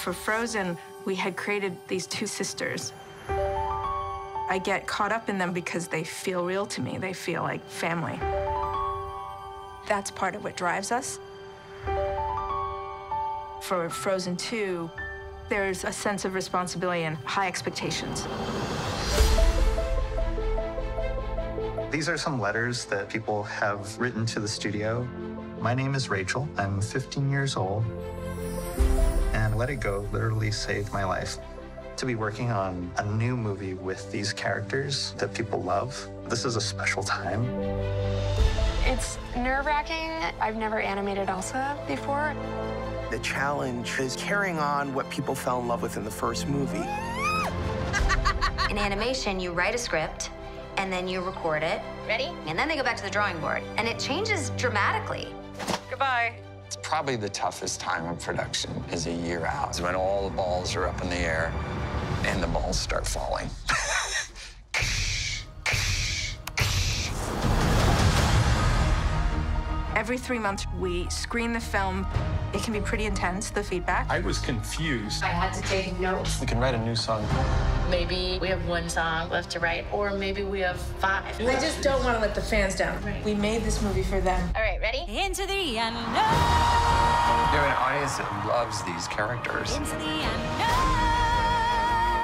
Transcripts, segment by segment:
For Frozen, we had created these two sisters. I get caught up in them because they feel real to me. They feel like family. That's part of what drives us. For Frozen 2, there's a sense of responsibility and high expectations. These are some letters that people have written to the studio. My name is Rachel. I'm 15 years old. And Let It Go literally saved my life. To be working on a new movie with these characters that people love, this is a special time. It's nerve-wracking. I've never animated Elsa before. The challenge is carrying on what people fell in love with in the first movie. In animation, you write a script, and then you record it. Ready? And then they go back to the drawing board, and it changes dramatically. Goodbye. It's probably the toughest time of production is a year out. It's when all the balls are up in the air and the balls start falling. Every 3 months, we screen the film. It can be pretty intense, the feedback. I was confused. I had to take notes. We can write a new song. Maybe we have one song left to write, or maybe we have 5. I just don't want to let the fans down. Right. We made this movie for them. All right, ready? Into the unknown. You have an audience that loves these characters. Into the unknown.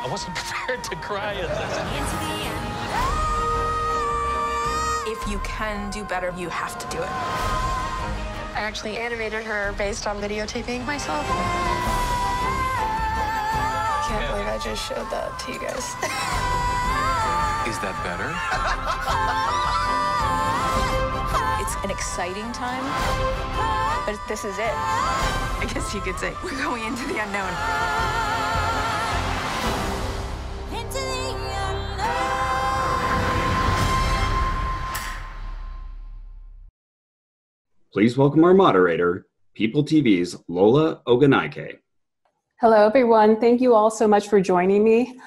I wasn't prepared to cry at this. Into the unknown. If you can do better, you have to do it. I actually animated her based on videotaping myself. Can't believe I just showed that to you guys. Is that better? It's an exciting time, but this is it. I guess you could say we're going into the unknown. Into the unknown. Please welcome our moderator, People TV's Lola Ogunike. Hello, everyone. Thank you all so much for joining me.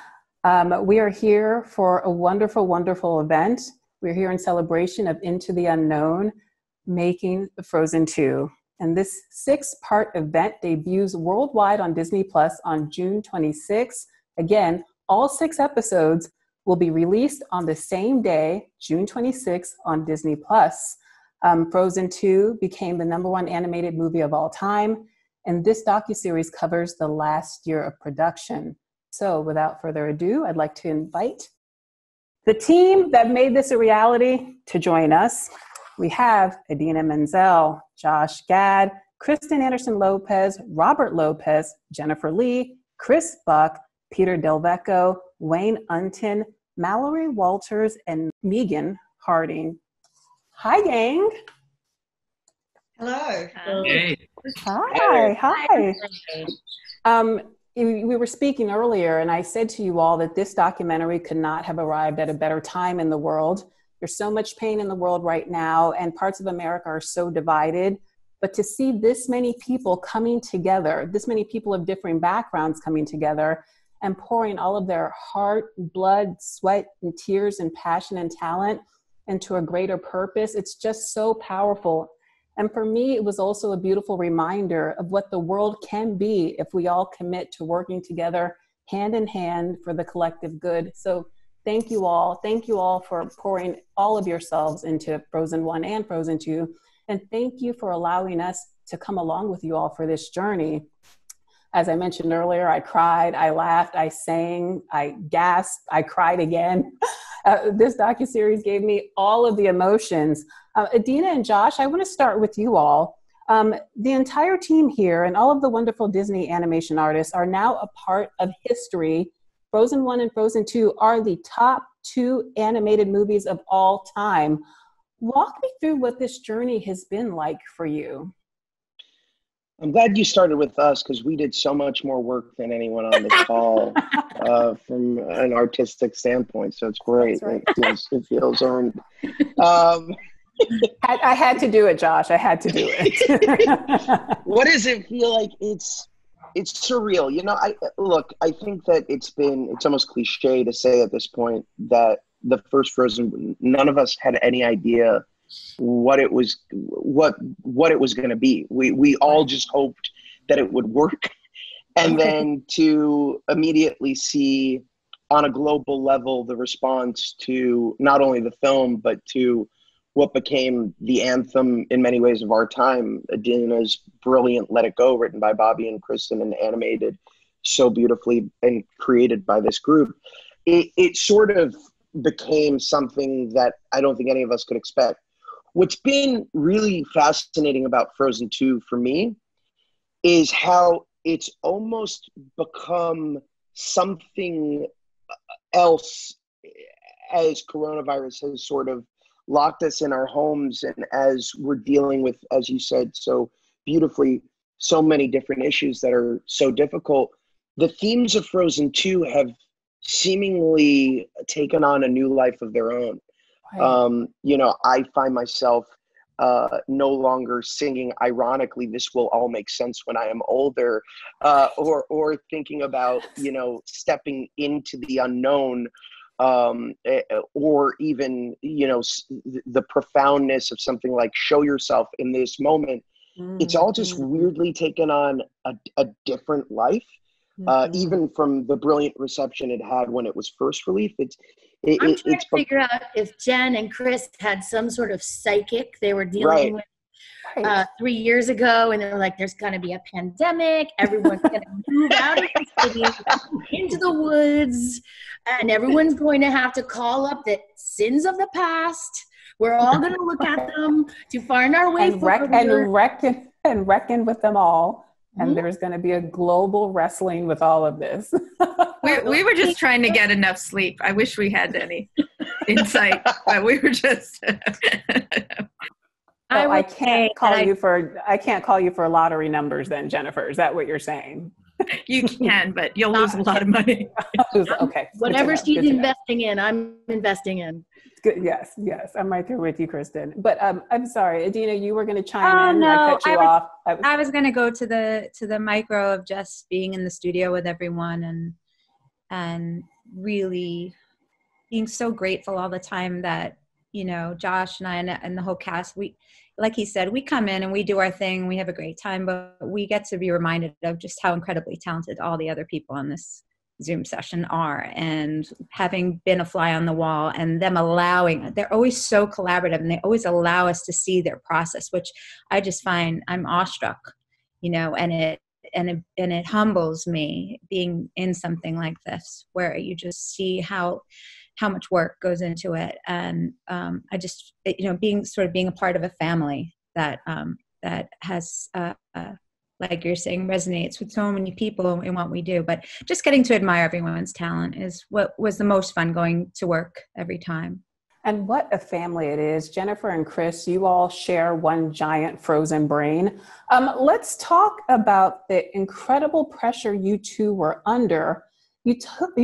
We are here for a wonderful, wonderful event. We're here in celebration of Into the Unknown, making Frozen 2. And this 6-part event debuts worldwide on Disney Plus on June 26th. Again, all 6 episodes will be released on the same day, June 26th, on Disney Plus. Frozen 2 became the #1 animated movie of all time, and this docuseries covers the last year of production. So without further ado, I'd like to invite the team that made this a reality to join us. We have Idina Menzel, Josh Gad, Kristen Anderson-Lopez, Robert Lopez, Jennifer Lee, Chris Buck, Peter Delvecco, Wayne Unton, Mallory Walters, and Megan Harding. Hi, gang. Hello. Hey. Hi. We were speaking earlier, and I said to you all that this documentary could not have arrived at a better time in the world. There's so much pain in the world right now, and parts of America are so divided. But to see this many people coming together, this many people of different backgrounds coming together and pouring all of their heart, blood, sweat, and tears and passion and talent into a greater purpose, it's just so powerful. And for me, it was also a beautiful reminder of what the world can be if we all commit to working together hand in hand for the collective good. So thank you all. Thank you all for pouring all of yourselves into Frozen 1 and Frozen 2. And thank you for allowing us to come along with you all for this journey. As I mentioned earlier, I cried, I laughed, I sang, I gasped, I cried again. This docuseries gave me all of the emotions. Idina and Josh, I want to start with you all. The entire team here and all of the wonderful Disney animation artists are now a part of history. Frozen 1 and Frozen 2 are the top 2 animated movies of all time. Walk me through what this journey has been like for you. I'm glad you started with us because we did so much more work than anyone on this call from an artistic standpoint. So it's great. Right. It feels earned. I had to do it, Josh. I had to do it. What does it feel like? It's surreal. You know, I think that it's almost cliche to say at this point that the first Frozen, none of us had any idea what it was going to be. We all just hoped that it would work And then to immediately see on a global level the response to not only the film, but to what became the anthem in many ways of our time, Adina's brilliant Let It Go, written by Bobby and Kristen and animated so beautifully and created by this group. It sort of became something that I don't think any of us could expect. What's been really fascinating about Frozen 2 for me is how it's almost become something else as coronavirus has sort of locked us in our homes, and as we're dealing with, as you said so beautifully, so many different issues that are so difficult. The themes of Frozen 2 have seemingly taken on a new life of their own. Right. You know, I find myself no longer singing ironically, "This will all make sense when I am older," or thinking about, you know, stepping into the unknown, or even, you know, the profoundness of something like "Show yourself in this moment." It's all just weirdly taken on a different life. Even from the brilliant reception it had when it was first released. I'm trying to figure out if Jen and Chris had some sort of psychic they were dealing with 3 years ago, and they were like, there's going to be a pandemic, everyone's going to move out of the city into the woods, and everyone's going to have to call up the sins of the past. We're all going to look at them to find our way forward. And reckon with them all. And there's going to be a global wrestling with all of this. We were just trying to get enough sleep. I wish we had any insight, but we were just. I can't call you for lottery numbers then, Jennifer. Is that what you're saying? You can, but you'll lose a lot of money. Okay. Whatever she's investing in, I'm investing in. Good. Yes. I'm right there with you, Kristen. But I'm sorry, Adina, you were going to chime in. No, I cut you off. I was going to go to the micro of just being in the studio with everyone and really being so grateful all the time that, you know, Josh and I and the whole cast, we, like he said, we come in and we do our thing. We have a great time, but we get to be reminded of just how incredibly talented all the other people on this Zoom session are, and having been a fly on the wall and them they're always so collaborative, and they always allow us to see their process, which I just find I'm awestruck, you know, and it humbles me being in something like this where you just see how much work goes into it. And I just, you know, being a part of a family that has like you're saying, resonates with so many people in what we do. But just getting to admire everyone's talent is what was the most fun going to work every time. And what a family it is. Jennifer and Chris, you all share one giant frozen brain. Let's talk about the incredible pressure you two were under. You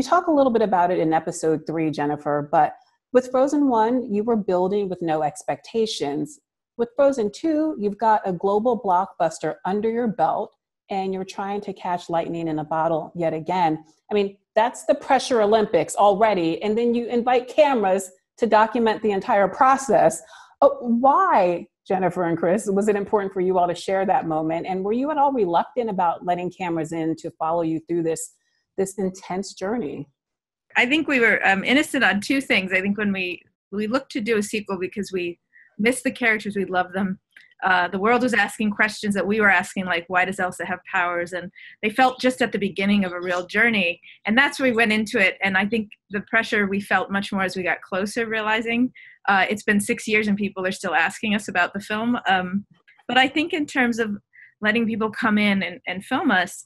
talk a little bit about it in episode 3, Jennifer, but with Frozen 1, you were building with no expectations. With Frozen 2, you've got a global blockbuster under your belt, and you're trying to catch lightning in a bottle yet again. I mean, that's the pressure Olympics already. And then you invite cameras to document the entire process. Why, Jennifer and Chris, was it important for you all to share that moment? And were you at all reluctant about letting cameras in to follow you through this intense journey? I think we were innocent on two things. I think when we looked to do a sequel because we missed the characters, we loved them. The world was asking questions that we were asking, like, why does Elsa have powers? And they felt just at the beginning of a real journey. And that's where we went into it. And I think the pressure we felt much more as we got closer, realizing it's been 6 years and people are still asking us about the film. But I think in terms of letting people come in and film us,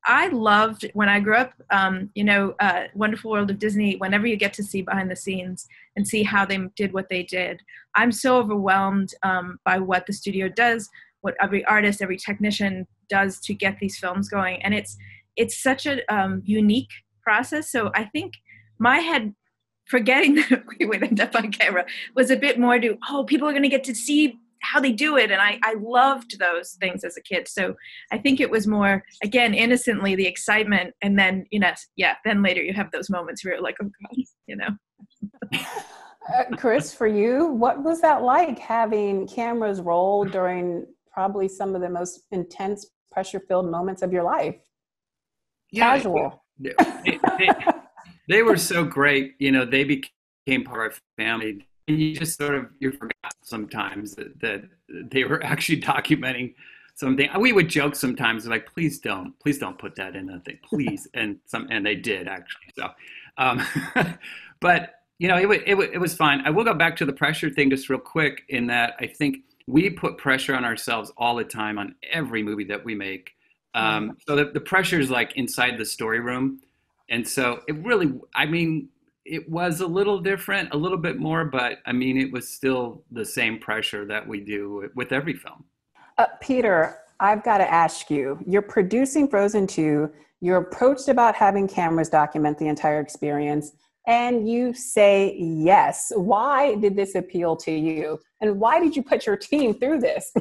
I loved, when I grew up, Wonderful World of Disney, whenever you get to see behind the scenes and see how they did what they did, I'm so overwhelmed by what the studio does, what every artist, every technician does to get these films going. And it's such a unique process. So I think my head, forgetting that we would end up on camera, was a bit more people are going to get to see how they do it. And I loved those things as a kid. So I think it was more, again, innocently, the excitement. And then, then later you have those moments where you're like, oh God, Chris, for you, what was that like, having cameras roll during probably some of the most intense pressure-filled moments of your life. Yeah, Casual. They were so great. You know, they became part of our family. And you just you forgot sometimes that they were actually documenting something. We would joke sometimes, like, please don't put that in the thing, please. And they did actually. So, but you know, it was fine. I will go back to the pressure thing just real quick, in that I think we put pressure on ourselves all the time on every movie that we make. So the pressure is like inside the story room. And so it really, I mean, it was a little different, a little bit more, but I mean, it was still the same pressure that we do with every film. Peter, I've got to ask you, you're producing Frozen 2, you're approached about having cameras document the entire experience, and you say yes. Why did this appeal to you? And why did you put your team through this?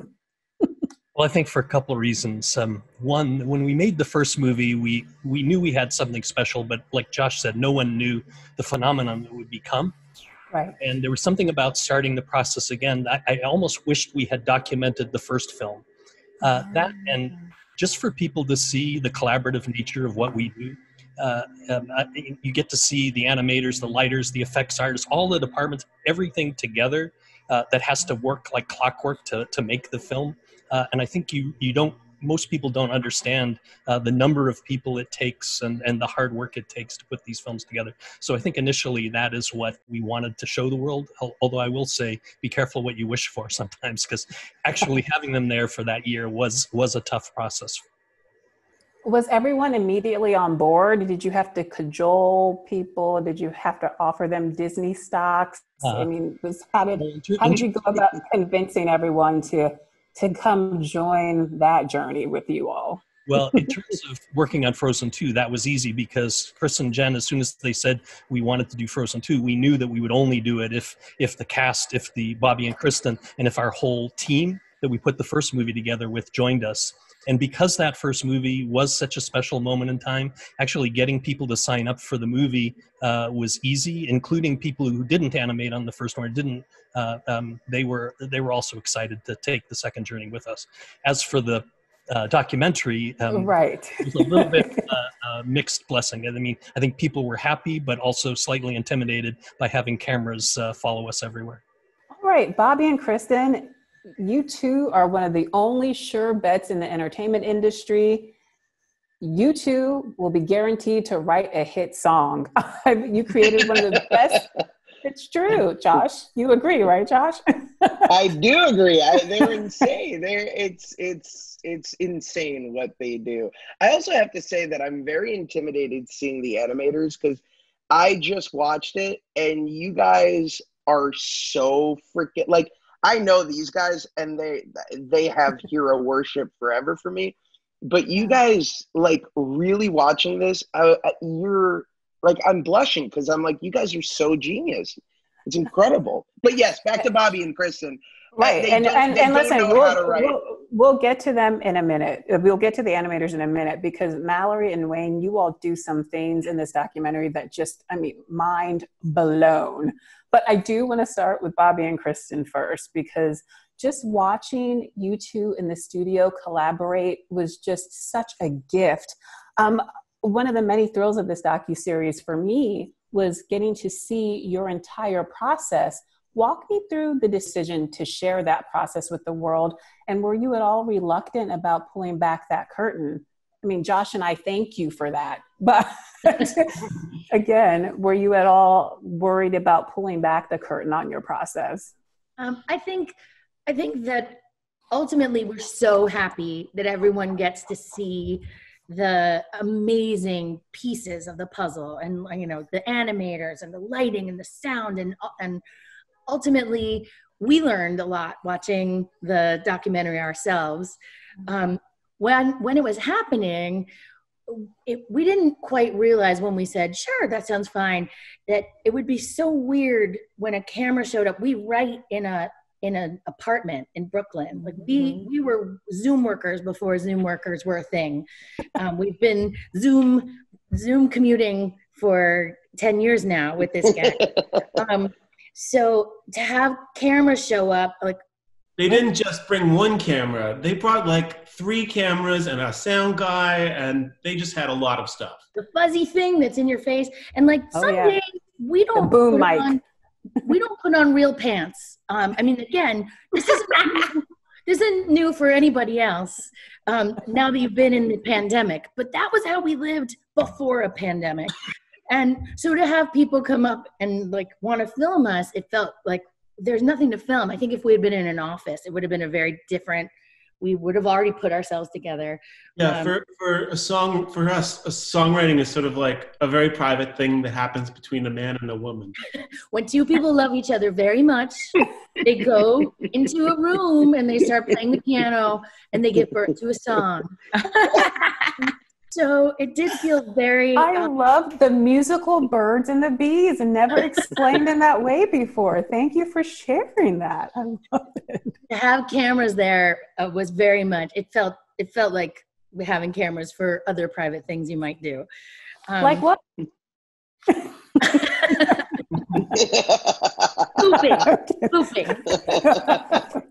Well, I think for a couple of reasons. One, when we made the first movie, we knew we had something special, but like Josh said, no one knew the phenomenon it would become. Right. And there was something about starting the process again. I almost wished we had documented the first film. That, and just for people to see the collaborative nature of what we do. You get to see the animators, the lighters, the effects artists, all the departments, everything together that has to work like clockwork to make the film. And I think most people don't understand the number of people it takes and the hard work it takes to put these films together. So I think initially that is what we wanted to show the world. Although I will say, be careful what you wish for sometimes, because actually having them there for that year was a tough process. Was everyone immediately on board? Did you have to cajole people? Did you have to offer them Disney stocks? I mean, how did you go about convincing everyone to come join that journey with you all? Well, in terms of working on Frozen 2, that was easy because Chris and Jen, as soon as they said we wanted to do Frozen 2, we knew that we would only do it if the cast, if the Bobby and Kristen, and if our whole team that we put the first movie together with joined us. And because that first movie was such a special moment in time, actually getting people to sign up for the movie was easy, including people who didn't animate on the first one, they were also excited to take the second journey with us. As for the documentary, right. It was a little bit mixed blessing. I mean, I think people were happy, but also slightly intimidated by having cameras follow us everywhere. All right, Bobby and Kristen, you two are one of the only sure bets in the entertainment industry. You two will be guaranteed to write a hit song. You created one of the best. It's true, Josh. You agree, right, Josh? I do agree. They're insane. It's insane what they do. I also have to say that I'm very intimidated seeing the animators because I just watched it and you guys are so freaking like. I know these guys and they have hero worship forever for me, but you guys like really watching this, you're like, I'm blushing because I'm like, you guys are so genius. It's incredible. But yes, back to Bobby and Kristen. Right. And listen, we'll get to them in a minute. We'll get to the animators in a minute because Mallory and Wayne, you all do some things in this documentary that just, I mean, mind blown. But I do want to start with Bobby and Kristen first because just watching you two in the studio collaborate was just such a gift. One of the many thrills of this docuseries for me was getting to see your entire process. Walk me through the decision to share that process with the world. And were you at all reluctant about pulling back that curtain? I mean, Josh and I thank you for that. But again, were you at all worried about pulling back the curtain on your process? I think that ultimately we're so happy that everyone gets to see the amazing pieces of the puzzle and, you know, the animators and the lighting and the sound and ultimately we learned a lot watching the documentary ourselves. When it was happening, we didn't quite realize when we said, sure, that sounds fine, that it would be so weird when a camera showed up. We write in an apartment in Brooklyn. Like we were Zoom workers before Zoom workers were a thing. We've been Zoom commuting for 10 years now with this guy. So to have cameras show up, like they didn't just bring one camera. They brought like 3 cameras and a sound guy, and they just had a lot of stuff. The fuzzy thing that's in your face. And like some days we don't the boom put mic. we don't put on real pants. I mean, again, this isn't new for anybody else. Now that you've been in the pandemic, but that was how we lived before a pandemic. And so to have people come up and like want to film us, it felt like there's nothing to film. I think if we had been in an office, it would have been a very different, we would have already put ourselves together. Yeah, for us, songwriting is sort of like a very private thing that happens between a man and a woman. When 2 people love each other very much, they go into a room and they start playing the piano and they give birth to a song. So it did feel very... I love the musical birds and the bees, and never explained in that way before. Thank you for sharing that. I love it. To have cameras there was very much, it felt like having cameras for other private things you might do. Like what? Spoofing.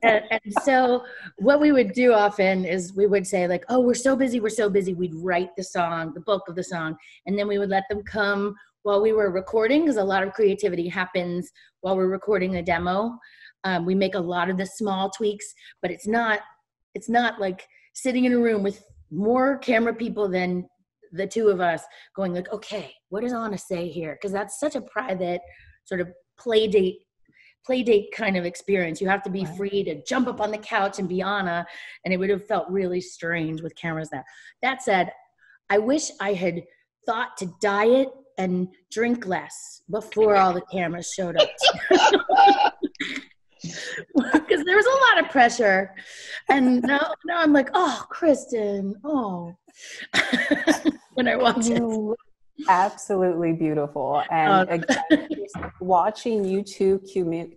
And so what we would do often is we would say like, oh, we're so busy. We'd write the song, the bulk of the song, and then we would let them come while we were recording, because a lot of creativity happens while we're recording a demo. We make a lot of the small tweaks, but it's not like sitting in a room with more camera people than the 2 of us going like, okay, what does Anna say here? Because that's such a private sort of play date kind of experience. You have to be free to jump up on the couch and be Anna, and it would have felt really strange with cameras there. That said, I wish I had thought to diet and drink less before all the cameras showed up. Because there was a lot of pressure, and now I'm like, oh, Kristen, oh. When I watch it. Absolutely beautiful. And again, watching you 2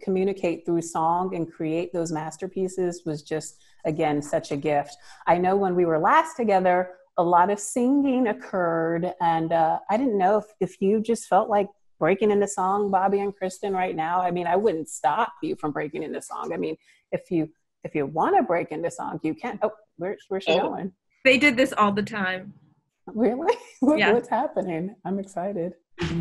communicate through song and create those masterpieces was just, again, such a gift. I know when we were last together, a lot of singing occurred, and I didn't know if you just felt like breaking into song, Bobby and Kristen, right now. I mean, I wouldn't stop you from breaking into song. I mean, if you want to break into song, you can. Oh, where's she going? They did this all the time. Really? What's happening? I'm excited. Yes!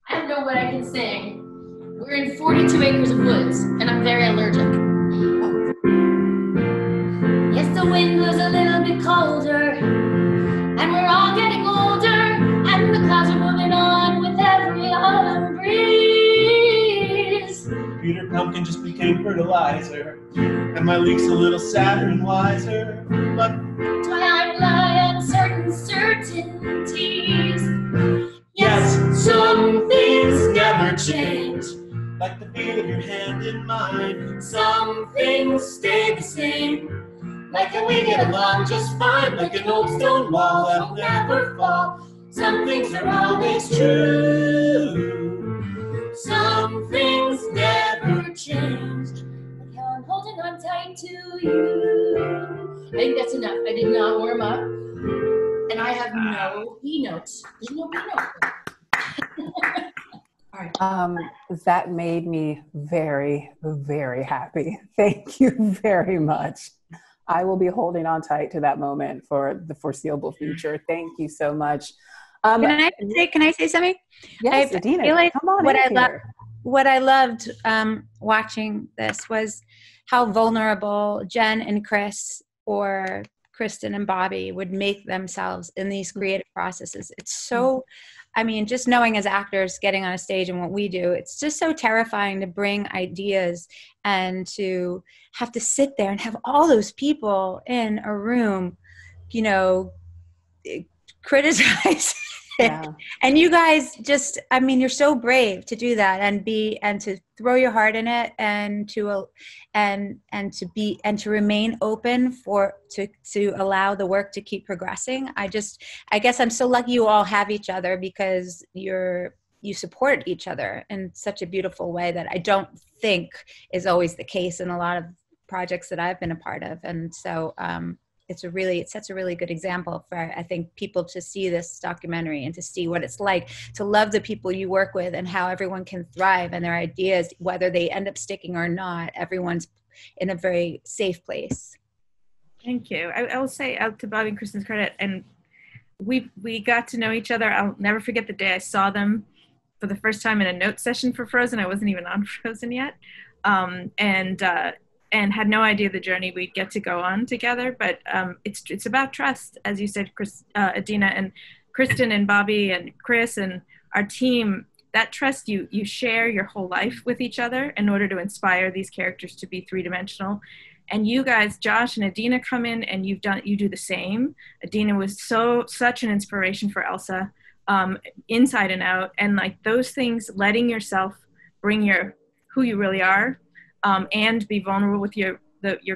I don't know what I can sing. We're in 42 acres of woods, and I'm very allergic. Yes, the wind was a little bit colder, and we're all getting older, and the clouds are moving on with every autumn breeze. Peter Pumpkin just became fertilizer, and my leek's a little sadder and wiser. But that's why I rely on certain certainties. Yes, some things never change, like the feel of your hand in mine. Some things stay the same, like that we get along just fine, like an old stone wall that'll never fall. Some things are always true. Some things never change, like how I'm holding on tight to you. I think that's enough. I did not warm up, and I have no B notes. There's no B notes. All right. That made me very, very happy. Thank you very much. I will be holding on tight to that moment for the foreseeable future. Thank you so much. Can I say something? Yes, Adina, like come on what I loved watching this was how vulnerable Jen and Chris or Kristen and Bobby would make themselves in these creative processes. It's so, I mean, just knowing as actors getting on a stage and what we do, it's just so terrifying to bring ideas and to have to sit there and have all those people in a room, you know, criticize. Yeah. And you guys just, I mean, you're so brave to do that and to throw your heart in it and to remain open to allow the work to keep progressing. I guess I'm so lucky you all have each other because you support each other in such a beautiful way that I don't think is always the case in a lot of projects that I've been a part of. And so it sets a really good example for, I think, people to see this documentary and to see what it's like to love the people you work with and how everyone can thrive and their ideas, whether they end up sticking or not, everyone's in a very safe place. Thank you. I will say, out to Bobby and Kristen's credit, and we got to know each other. I'll never forget the day I saw them for the first time in a note session for Frozen. I wasn't even on Frozen yet, and had no idea the journey we'd get to go on together. But it's about trust, as you said, Adina, and Kristen and Bobby and Chris and our team. That trust, you share your whole life with each other in order to inspire these characters to be three-dimensional. And you guys, Josh and Adina, come in and you do the same. Adina was such an inspiration for Elsa, inside and out. And like those things, letting yourself bring who you really are, and be vulnerable with your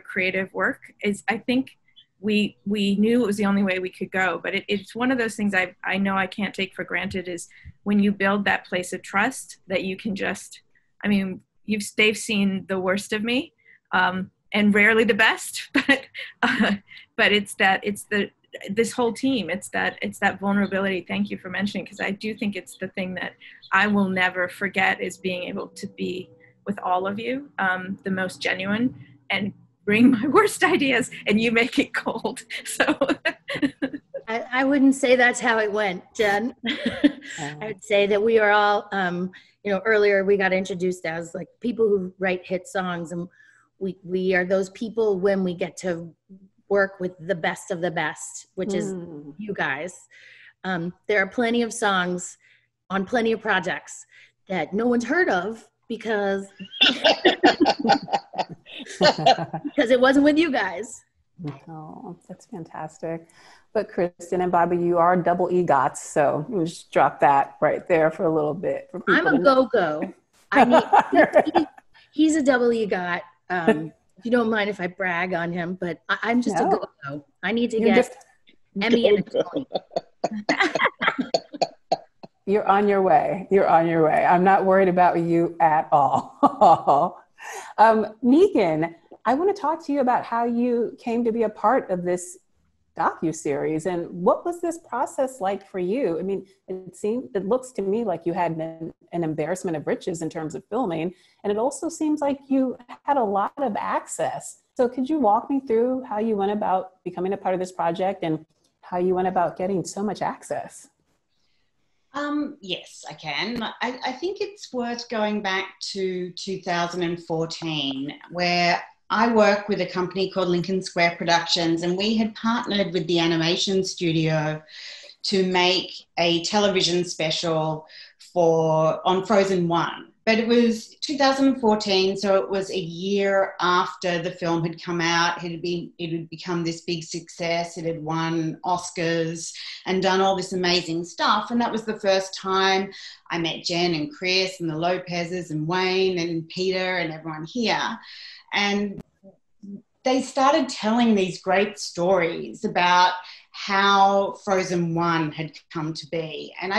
creative work is, I think we knew it was the only way we could go. But it's one of those things I know I can't take for granted, is when you build that place of trust that you can just, I mean, they've seen the worst of me, and rarely the best, but this whole team, it's that vulnerability. Thank you for mentioning, because I do think it's the thing that I will never forget, is being able to be with all of you, the most genuine, and bring my worst ideas, and you make it gold. So I wouldn't say that's how it went, Jen. I would say that we are all, earlier we got introduced as like people who write hit songs, and we are those people when we get to work with the best of the best, which is you guys. There are plenty of songs on plenty of projects that no one's heard of because it wasn't with you guys. Oh, that's fantastic. But Kristen and Bobby, you are double EGOTs, so we'll just drop that right there for a little bit. For I'm a go-go. He's a double EGOT. If you don't mind if I brag on him, but I'm just a go-go. I need to get Emmy and a Tony. You're on your way. You're on your way. I'm not worried about you at all. Megan, I want to talk to you about how you came to be a part of this docuseries, and what was this process like for you? I mean, it looks to me like you had an embarrassment of riches in terms of filming, and it also seems like you had a lot of access. So could you walk me through how you went about becoming a part of this project and how you went about getting so much access? Yes, I can. I think it's worth going back to 2014, where I work with a company called Lincoln Square Productions, and we had partnered with the animation studio to make a television special on Frozen 1. But it was 2014, so it was a year after the film had come out. It had become this big success. It had won Oscars and done all this amazing stuff. And that was the first time I met Jen and Chris and the Lopezes and Wayne and Peter and everyone here. And they started telling these great stories about how Frozen 1 had come to be. And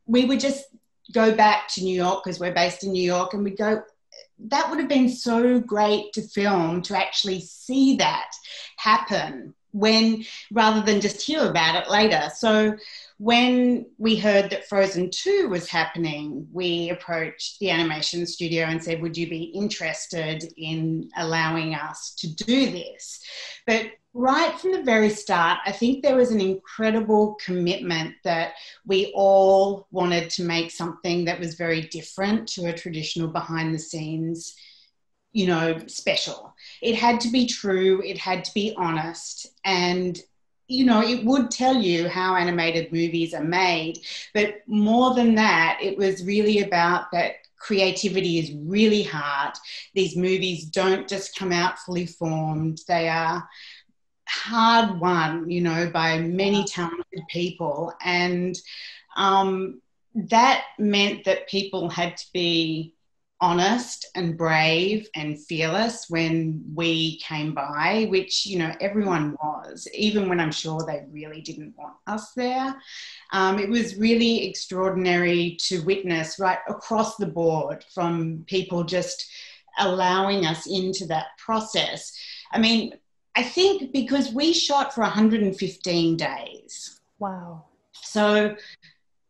we would just go back to New York, because we're based in New York, and we'd go, that would have been so great to film, to actually see that happen rather than just hear about it later. So when we heard that Frozen 2 was happening, we approached the animation studio and said, would you be interested in allowing us to do this? But right from the very start, I think there was an incredible commitment that we all wanted to make something that was very different to a traditional behind the scenes, special. It had to be true. It had to be honest. And it would tell you how animated movies are made, but more than that, it was really about that creativity is really hard. These movies don't just come out fully formed. They are hard won, by many talented people. And that meant that people had to be honest and brave and fearless when we came by, which, everyone was, even when I'm sure they really didn't want us there. It was really extraordinary to witness right across the board, from people just allowing us into that process. I mean, I think because we shot for 115 days. Wow. So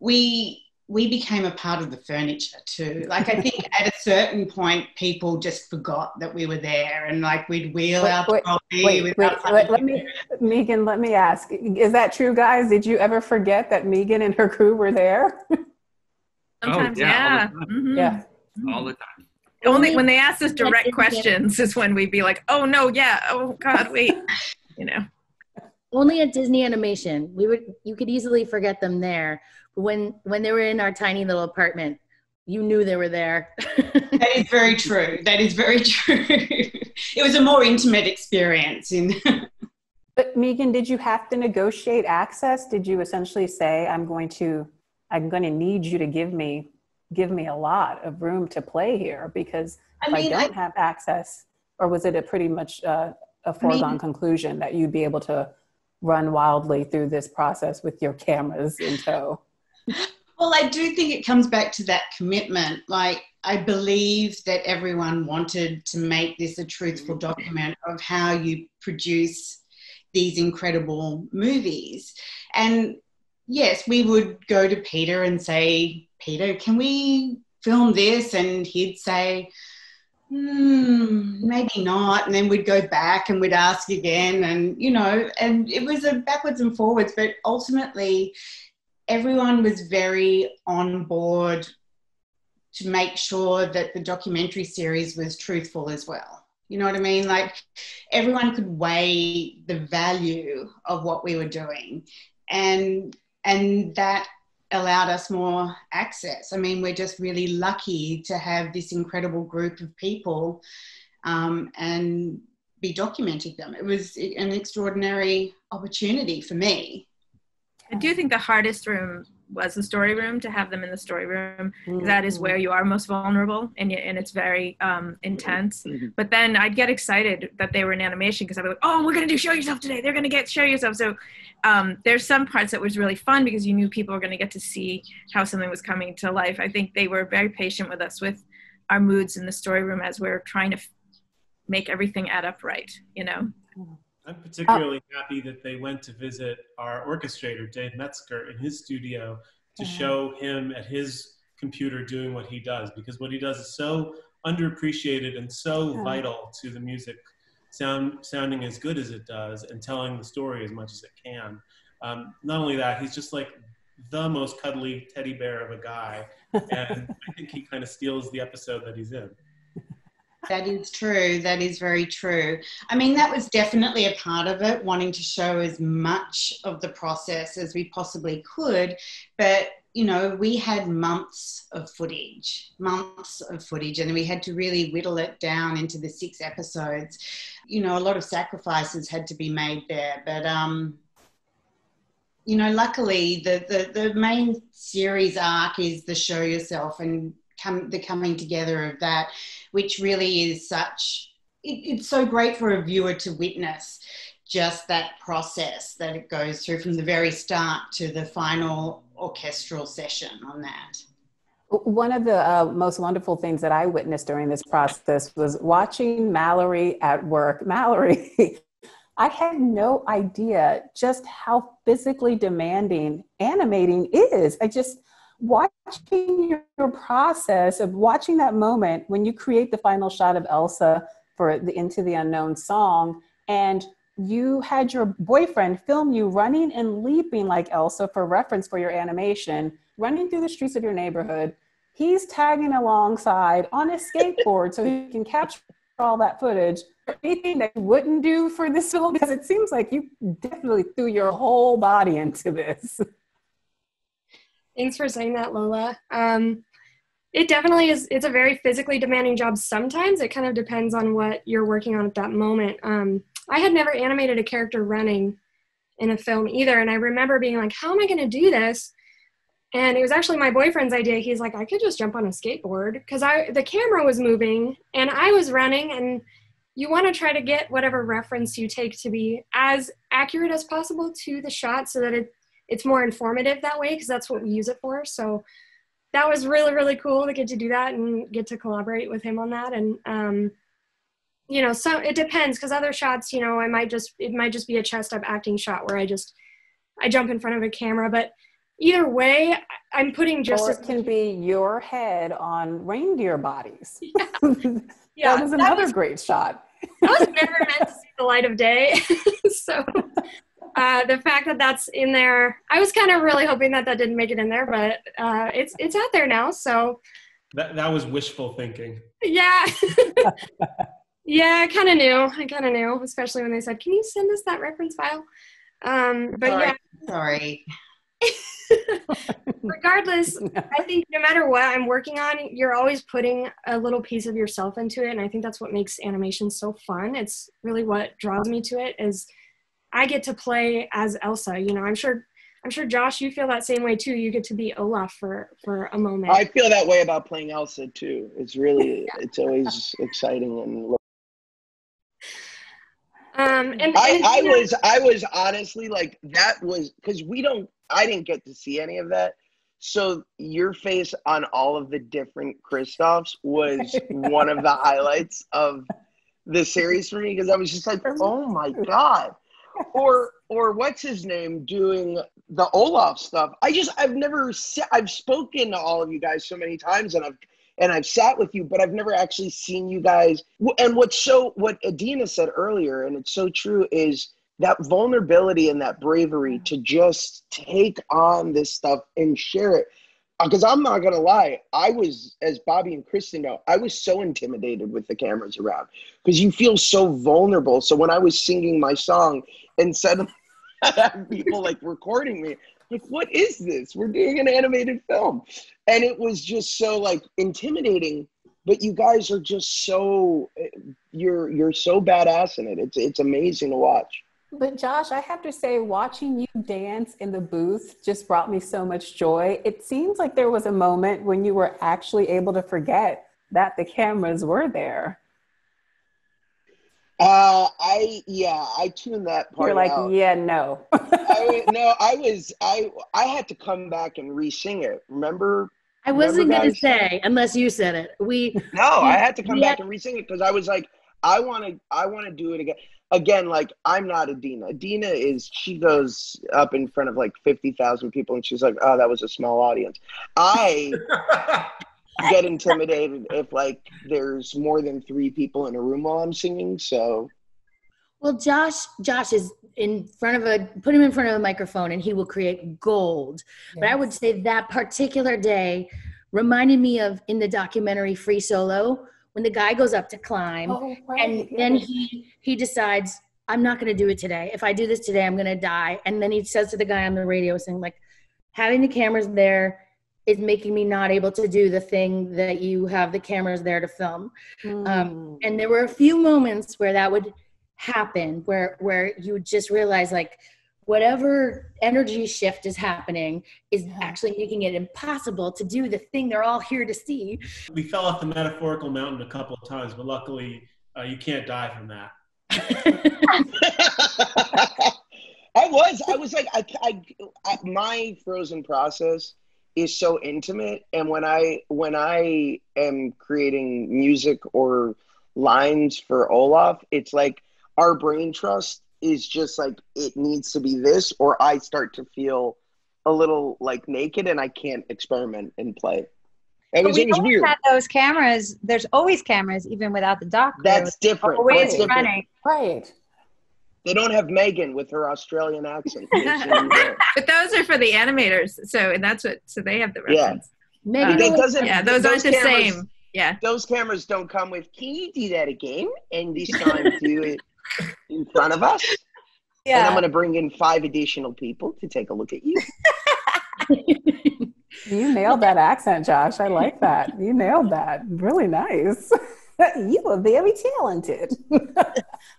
we became a part of the furniture too. Like, I think at a certain point, people just forgot that we were there, and like we'd wheel out the trolley. Let me, Megan, let me ask, is that true, guys? Did you ever forget that Megan and her crew were there? Sometimes, yeah. Yeah. All the time. Only when they asked us direct questions is when we'd be like, oh no, yeah, oh God, wait, you know. Only at Disney Animation, you could easily forget them there. But when they were in our tiny little apartment, you knew they were there. That is very true. That is very true. It was a more intimate experience. But Megan, did you have to negotiate access? Did you essentially say, I'm going to need you to give me a lot of room to play here, because if I don't have access? Or was it a pretty much a foregone conclusion that you'd be able to run wildly through this process with your cameras in tow? Well, I do think it comes back to that commitment. Like, I believe that everyone wanted to make this a truthful document of how you produce these incredible movies. And yes, we would go to Peter and say, Peter, can we film this? And he'd say, maybe not. And then we'd go back and we'd ask again, and, you know, and it was a backwards and forwards, but ultimately everyone was very on board to make sure that the documentary series was truthful as well. You know what I mean? Like, everyone could weigh the value of what we were doing, and that allowed us more access. I mean, we're just really lucky to have this incredible group of people and be documenting them. It was an extraordinary opportunity for me. I do think the hardest room was the story room, to have them in the story room. That is where you are most vulnerable, and it's very intense. But then I'd get excited that they were in animation, because I'd be like, oh, we're going to do Show Yourself today. They're going to get Show Yourself. So there's some parts that was really fun, because you knew people were going to get to see how something was coming to life. I think they were very patient with us with our moods in the story room as we're trying to make everything add up right, you know? I'm particularly happy that they went to visit our orchestrator, Dave Metzger, in his studio to show him at his computer doing what he does, because what he does is so underappreciated and so vital to the music sounding as good as it does and telling the story as much as it can. Not only that, he's just like the most cuddly teddy bear of a guy, and I think he kind of steals the episode that he's in. That is true. That is very true. I mean, that was definitely a part of it, wanting to show as much of the process as we possibly could. But, you know, we had months of footage, and we had to really whittle it down into the 6 episodes. You know, a lot of sacrifices had to be made there. But, you know, luckily the main series arc is the Show Yourself and the coming together of that, which really is it's so great for a viewer to witness just that process that it goes through from the very start to the final orchestral session on that. One of the most wonderful things that I witnessed during this process was watching Mallory at work. Mallory, I had no idea just how physically demanding animating is. Watching your process of watching that moment when you create the final shot of Elsa for the Into the Unknown song, and you had your boyfriend film you running and leaping like Elsa for reference for your animation, running through the streets of your neighborhood. He's tagging alongside on a skateboard so he can capture all that footage. Anything that you wouldn't do for this film, because it seems like you definitely threw your whole body into this. Thanks for saying that, Lola. It definitely is. It's a very physically demanding job sometimes. It kind of depends on what you're working on at that moment. I had never animated a character running in a film either. And I remember being like, how am I going to do this? And it was actually my boyfriend's idea. He's like, I could just jump on a skateboard, because the camera was moving and I was running, and you want to try to get whatever reference you take to be as accurate as possible to the shot so that it's more informative that way, because that's what we use it for. So that was really, really cool to get to do that and get to collaborate with him on that. And so it depends, because other shots, it might just be a chest up acting shot where I jump in front of a camera. But either way, I'm putting just or it can be your head on reindeer bodies. Yeah, that was another great shot. That was never meant to see the light of day. So the fact that that's in there, I was kind of really hoping that didn't make it in there, but it's out there now. So that was wishful thinking. Yeah. Yeah, I kind of knew, especially when they said, "Can you send us that reference file?" But sorry. Regardless, I think no matter what I'm working on, you're always putting a little piece of yourself into it, and I think that's what makes animation so fun. It's really what draws me to it, is I get to play as Elsa. I'm sure Josh, you feel that same way too. You get to be Olaf for a moment. I feel that way about playing Elsa too. It's really, it's always exciting and. I was honestly like, that was because I didn't get to see any of that. So your face on all of the different Kristoffs was one of the highlights of the series for me, because I was just like, oh my God. Or what's his name doing the Olaf stuff. I've spoken to all of you guys so many times, and I've sat with you, but I've never actually seen you guys. And what Adina said earlier, and it's so true, is that vulnerability and that bravery to just take on this stuff and share it. Because I'm not going to lie, I was, as Bobby and Kristen know, I was so intimidated with the cameras around, because you feel so vulnerable. So when I was singing my song and suddenly I have people like recording me, like, what is this? We're doing an animated film. And it was just so like intimidating, but you guys are just so, you're so badass in it. It's amazing to watch. But Josh, I have to say, watching you dance in the booth just brought me so much joy. It seems like there was a moment when you were actually able to forget that the cameras were there. I tuned that part out. You're like, yeah, no. I had to come back and re-sing it. Remember? I wasn't going to say, unless you said it. I had to come back and re-sing it, because I was like, I want to do it again. Again, like, I'm not Adina. Adina she goes up in front of like 50,000 people and she's like, oh, that was a small audience. I get intimidated if like there's more than 3 people in a room while I'm singing. So. Well, Josh is put him in front of a microphone and he will create gold. Yes. But I would say that particular day reminded me of, in the documentary Free Solo, when the guy goes up to climb and then he decides, I'm not going to do it today. If I do this today, I'm going to die. And then he says to the guy on the radio, saying like, having the cameras there is making me not able to do the thing that you have the cameras there to film. And there were a few moments where that would happen, where you would just realize like, whatever energy shift is happening is actually making it impossible to do the thing they're all here to see. We fell off the metaphorical mountain a couple of times, but luckily you can't die from that. I was like, my Frozen process is so intimate. And when I am creating music or lines for Olaf, it's like our brain trust is just like, it needs to be this, or I start to feel a little like naked and I can't experiment and play. It was weird. Had those cameras. There's always cameras, even without the doc. That's different. Always running. Right. They don't have Megan with her Australian accent. But those are for the animators. So they have the reference. Yeah. Those aren't the same. Yeah. Those cameras don't come with, can you do that again? And this time do it in front of us. Yeah. And I'm going to bring in 5 additional people to take a look at you. You nailed that accent, Josh. I like that. You nailed that. Really nice. You are very talented.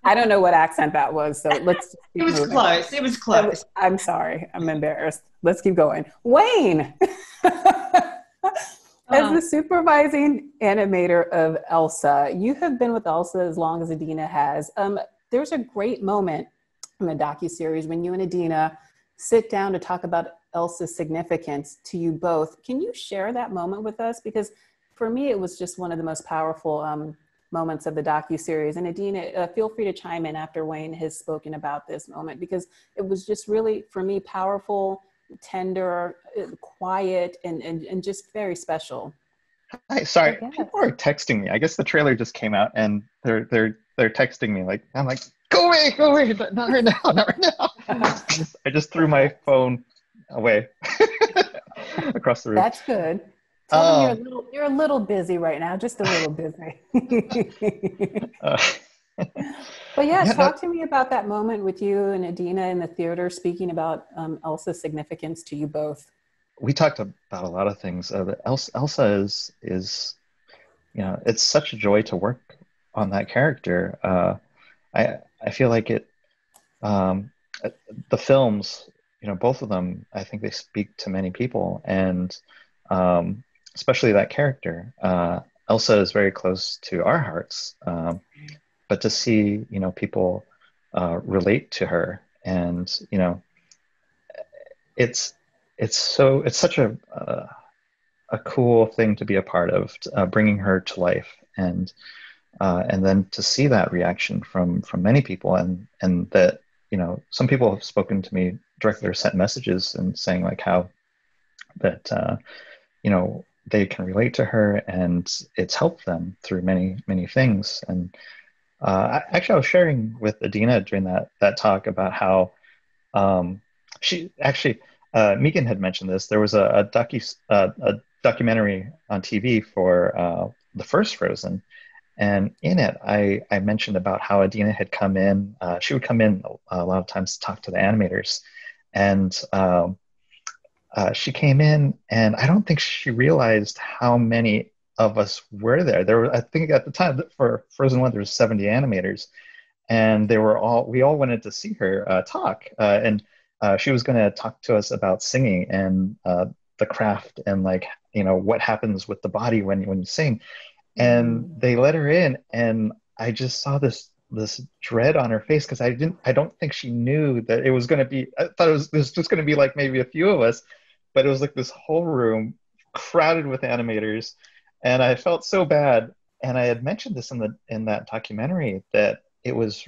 I don't know what accent that was, so let's keep moving. Close. It was close. I'm sorry. I'm embarrassed. Let's keep going. Wayne! As the supervising animator of Elsa, you have been with Elsa as long as Adina has. There's a great moment in the docuseries when you and Adina sit down to talk about Elsa's significance to you both. Can you share that moment with us? Because for me, it was just one of the most powerful moments of the docuseries. And Adina, feel free to chime in after Wayne has spoken about this moment, because it was just really, for me, powerful, tender, quiet, and just very special. Hi, sorry, people are texting me. I guess the trailer just came out, and they're texting me. Like, I'm like, go away, not right now, not right now. I just threw my phone away across the room. That's good. Tell them you're a little busy right now, just a little busy. But yeah, talk to me about that moment with you and Adina in the theater, speaking about Elsa's significance to you both. We talked about a lot of things. Elsa is, it's such a joy to work on that character. I feel like the films, both of them, I think they speak to many people, and especially that character. Elsa is very close to our hearts, but to see, people relate to her, and, it's such a cool thing to be a part of, bringing her to life, and then to see that reaction from many people, and that, some people have spoken to me directly or sent messages and saying like how that they can relate to her, and it's helped them through many things. And actually, I was sharing with Adina during that talk about how she actually, Megan had mentioned this. There was a documentary on TV for the first Frozen, and in it, I mentioned about how Adina had come in. She would come in a lot of times to talk to the animators, and she came in, and I don't think she realized how many of us were there. There were, I think at the time for Frozen 1, there was 70 animators, and we all wanted to see her talk, and she was going to talk to us about singing and the craft, and like, what happens with the body when you sing. And they let her in, and I just saw this dread on her face, because I don't think she knew that it was going to be, I thought it was just going to be like maybe a few of us, but it was like this whole room crowded with animators, and I felt so bad. And I had mentioned this in that documentary, that it was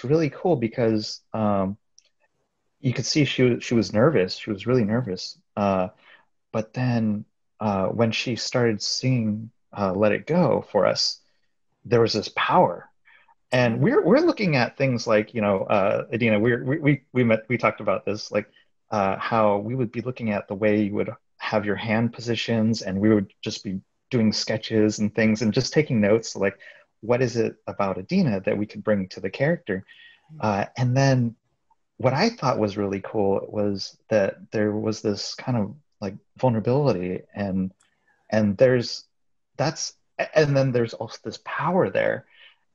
really cool, because you could see she was nervous. She was really nervous. But then when she started singing Let It Go for us, there was this power. And we're looking at things like, Adina, we talked about this, like how we would be looking at the way you would have your hand positions, and we would just be doing sketches and things, and just taking notes, like, what is it about Adina that we could bring to the character? And then what I thought was really cool was that there was this kind of like vulnerability, and then there's also this power there,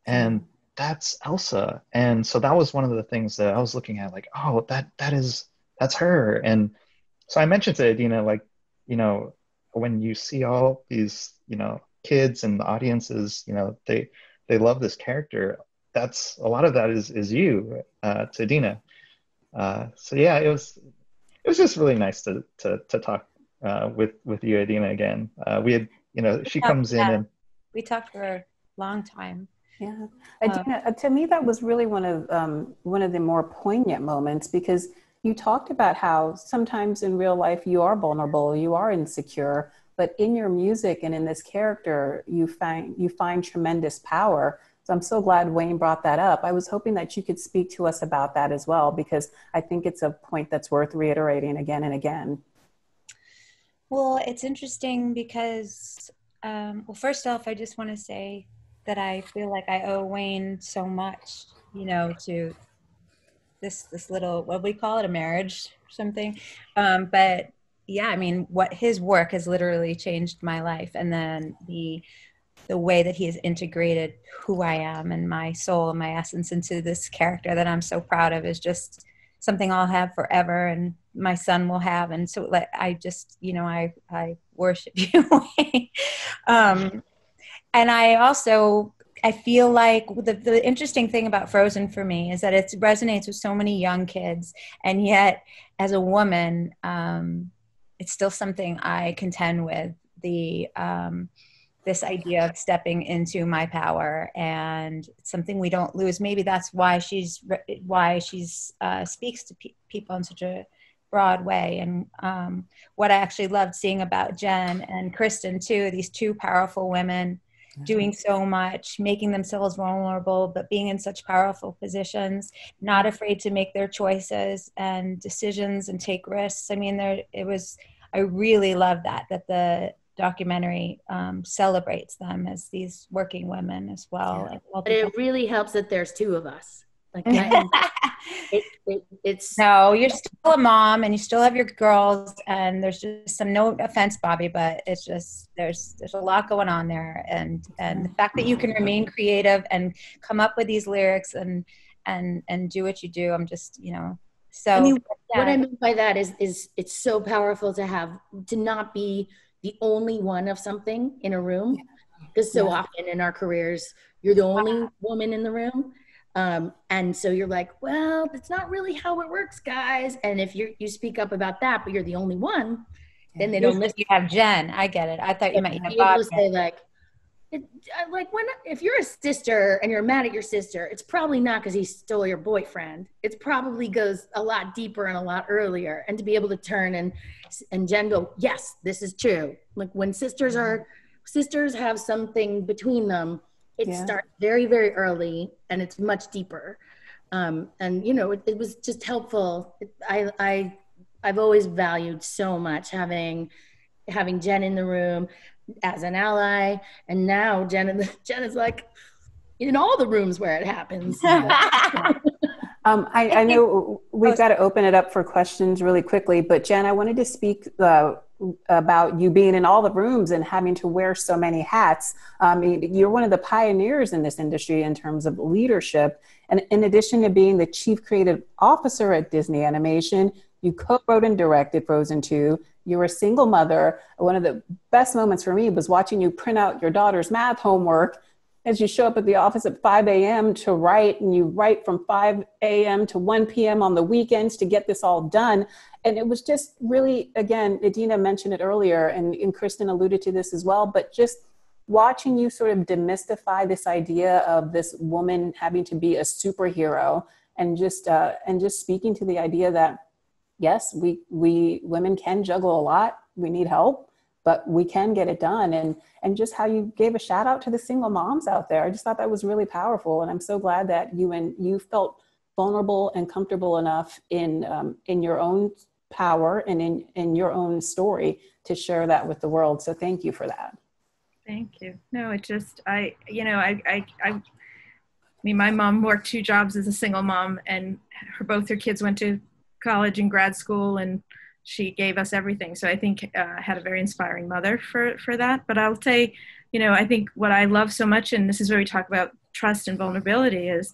and that's Elsa. And so that was one of the things that I was looking at, like, oh, that's her. And so I mentioned to Adina, like, when you see all these, kids and the audiences, they love this character. That's a lot of that is you, to Adina. So yeah, it was just really nice to talk with you, Adina, again. We had, she comes in, and we talked for a long time. Yeah, Adina, to me that was really one of the more poignant moments, because you talked about how sometimes in real life you are vulnerable, you are insecure, but in your music and in this character, you find tremendous power. So I'm so glad Wayne brought that up. I was hoping that you could speak to us about that as well, because I think it's a point that's worth reiterating again and again. Well, it's interesting because, first off, I just want to say that I feel like I owe Wayne so much, to this little, what we call it, a marriage or something. But yeah, I mean, what his work has literally changed my life. And then the way that he has integrated who I am and my soul and my essence into this character that I'm so proud of is just something I'll have forever, and my son will have. And so like, I just, I worship you. And I feel like the interesting thing about Frozen for me is that it resonates with so many young kids. And yet as a woman, it's still something I contend with, the this idea of stepping into my power, and it's something we don't lose. Maybe that's why she's speaks to people in such a broad way. And what I actually loved seeing about Jen and Kristen too, these two powerful women doing so much, making themselves vulnerable, but being in such powerful positions, not afraid to make their choices and decisions and take risks. I mean, I really love that the documentary celebrates them as these working women as well. Yeah. But it really helps that there's two of us. Like it's no, you're still a mom and you still have your girls, and there's just no offense, Bobby, but it's just there's a lot going on there, and the fact that you can remain creative and come up with these lyrics and do what you do, I'm just so. I mean, what I mean by that is it's so powerful to not be the only one of something in a room, because so often in our careers you're the only woman in the room. And so you're like, well, that's not really how it works, guys. And if you speak up about that, but you're the only one, then they don't listen. You have Jen. I get it. I thought you meant you have Bob. Say if you're a sister and you're mad at your sister, it's probably not because he stole your boyfriend. It probably goes a lot deeper and a lot earlier. And to be able to turn and Jen go, yes, this is true. Like when sisters have something between them, it starts very, very early, and it's much deeper. And it was just helpful. I've always valued so much having Jen in the room as an ally, and now Jen is like in all the rooms where it happens. I know we've got to open it up for questions really quickly, but Jen, I wanted to speak about you being in all the rooms and having to wear so many hats. You're one of the pioneers in this industry in terms of leadership. And in addition to being the chief creative officer at Disney Animation, you co-wrote and directed Frozen 2. You were a single mother. One of the best moments for me was watching you print out your daughter's math homework as you show up at the office at 5 a.m. to write, and you write from 5 a.m. to 1 p.m. on the weekends to get this all done. And it was just really, again, Idina mentioned it earlier, and Kristen alluded to this as well, but just watching you sort of demystify this idea of this woman having to be a superhero, and just speaking to the idea that, yes, we women can juggle a lot. We need help, but we can get it done. And just how you gave a shout out to the single moms out there. I just thought that was really powerful. And I'm so glad that you felt vulnerable and comfortable enough in your own power and in your own story to share that with the world. So thank you for that. Thank you. No, it just, I mean, my mom worked 2 jobs as a single mom, and both her kids went to college and grad school, and she gave us everything. So I think I had a very inspiring mother for that. But I'll say, I think what I love so much, and this is where we talk about trust and vulnerability, is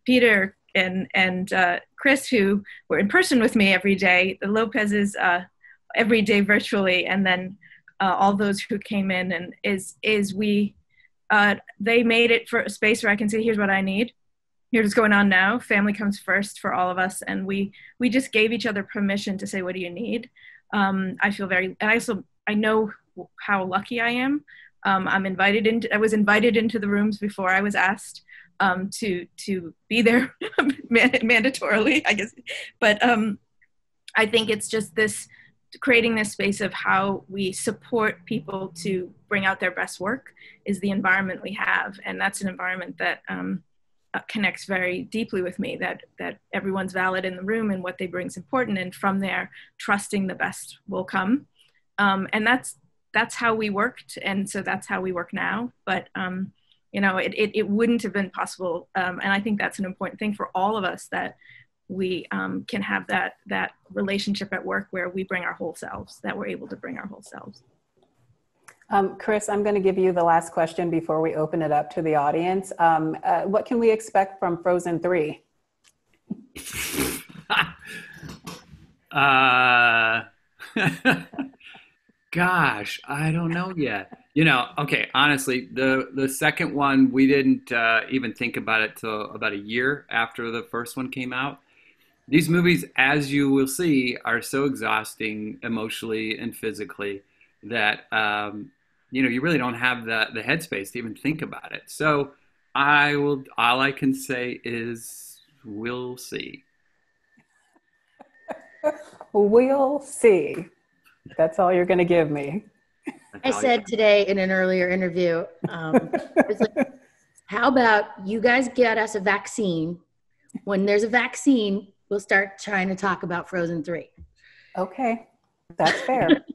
Peter and Chris, who were in person with me every day, the Lopez's every day virtually, and then all those who came in, and they made it for a space where I can say, here's what I need. Here's what's going on now. Family comes first for all of us. And we just gave each other permission to say, what do you need? I feel I know how lucky I am. I was invited into the rooms before I was asked to be there mandatorily, I guess. But I think it's just creating this space of how we support people to bring out their best work is the environment we have. And that's an environment that connects very deeply with me, that everyone's valid in the room and what they bring is important. And from there, trusting the best will come. And that's how we worked. And so that's how we work now. But, it wouldn't have been possible. And I think that's an important thing for all of us, that we can have that relationship at work where we bring our whole selves, that we're able to bring our whole selves. Chris, I'm going to give you the last question before we open it up to the audience. What can we expect from Frozen 3? Gosh, I don't know yet. Okay, honestly, the second one, we didn't even think about it till about a year after the first one came out. These movies, as you will see, are so exhausting emotionally and physically that you really don't have the headspace to even think about it. So all I can say is we'll see. We'll see. That's all you're going to give me. I said today in an earlier interview, it's like, how about you guys get us a vaccine? When there's a vaccine, we'll start trying to talk about Frozen 3. Okay, that's fair.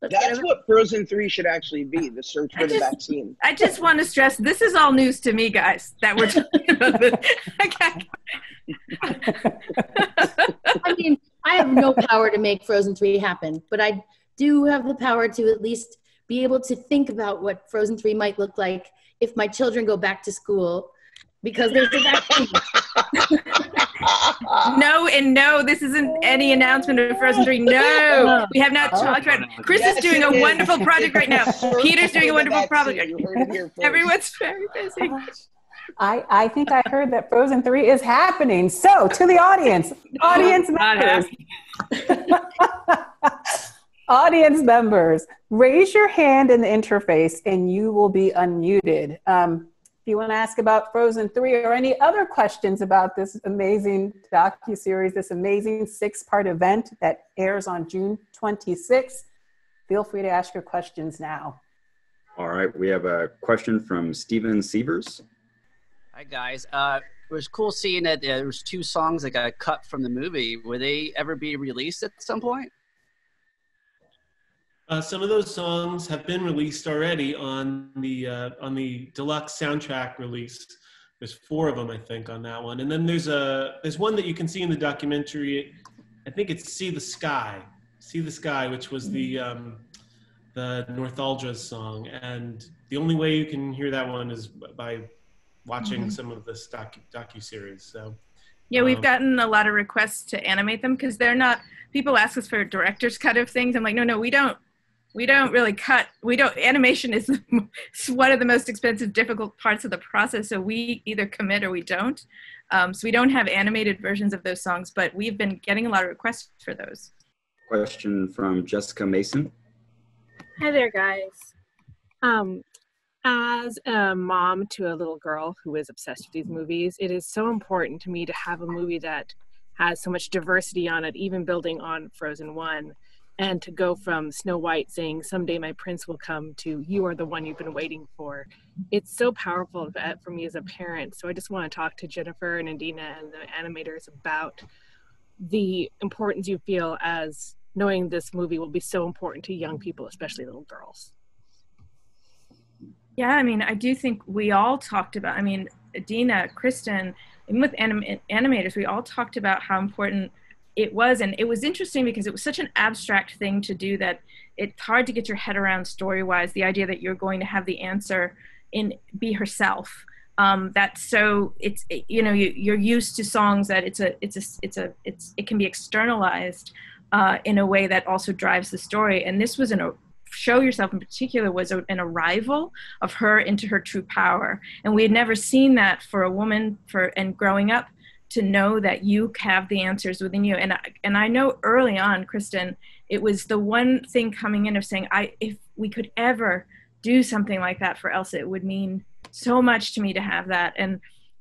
That's what Frozen 3 should actually be, the search for the vaccine. I just want to stress, this is all news to me, guys, that we're talking about this. I mean, I have no power to make Frozen 3 happen, but I do have the power to at least be able to think about what Frozen 3 might look like if my children go back to school, because there's a vaccine. No, this isn't any announcement of Frozen 3. No, we have not talked about it. Chris is doing a wonderful project right now. Peter's doing a wonderful project. Everyone's very busy. I think I heard that Frozen 3 is happening. So, to the audience members. Audience members, raise your hand in the interface and you will be unmuted. If you want to ask about Frozen 3 or any other questions about this amazing docuseries, this amazing 6-part event that airs on June 26th, feel free to ask your questions now. All right, we have a question from Steven Sievers. Hi, guys. It was cool seeing that there was 2 songs that got cut from the movie. Will they ever be released at some point? Some of those songs have been released already on the deluxe soundtrack release. There's 4 of them, I think, on that one. And then there's one that you can see in the documentary. I think it's "See the Sky," which was the Northalgia's song. And the only way you can hear that one is by watching some of this docuseries. So. Yeah, we've gotten a lot of requests to animate them because they're not. People ask us for a director's cut of things. I'm like, no, we don't. We don't really cut. Animation is one of the most expensive, difficult parts of the process. So we either commit or we don't. So we don't have animated versions of those songs, but we've been getting a lot of requests for those. Question from Jessica Mason. Hi there, guys. As a mom to a little girl who is obsessed with these movies, it is so important to me to have a movie that has so much diversity on it, even building on Frozen 1. And to go from Snow White saying, "Someday my prince will come," to "You are the one you've been waiting for." It's so powerful for me as a parent. So I just want to talk to Jennifer and Adina and the animators about the importance you feel as knowing this movie will be so important to young people, especially little girls. Yeah, I mean, I do think we all talked about, Adina, Kristen, even with animators, we all talked about how important it was. And it was interesting because it was such an abstract thing to do that it's hard to get your head around story-wise, the idea that you're going to have the answer be herself. You're used to songs that it can be externalized in a way that also drives the story. And this was Show Yourself in particular was an arrival of her into her true power. And we had never seen that for a woman and growing up to know that you have the answers within you. And I know early on, Kristen, it was the one thing coming in of saying, if we could ever do something like that for Elsa, it would mean so much to me to have that.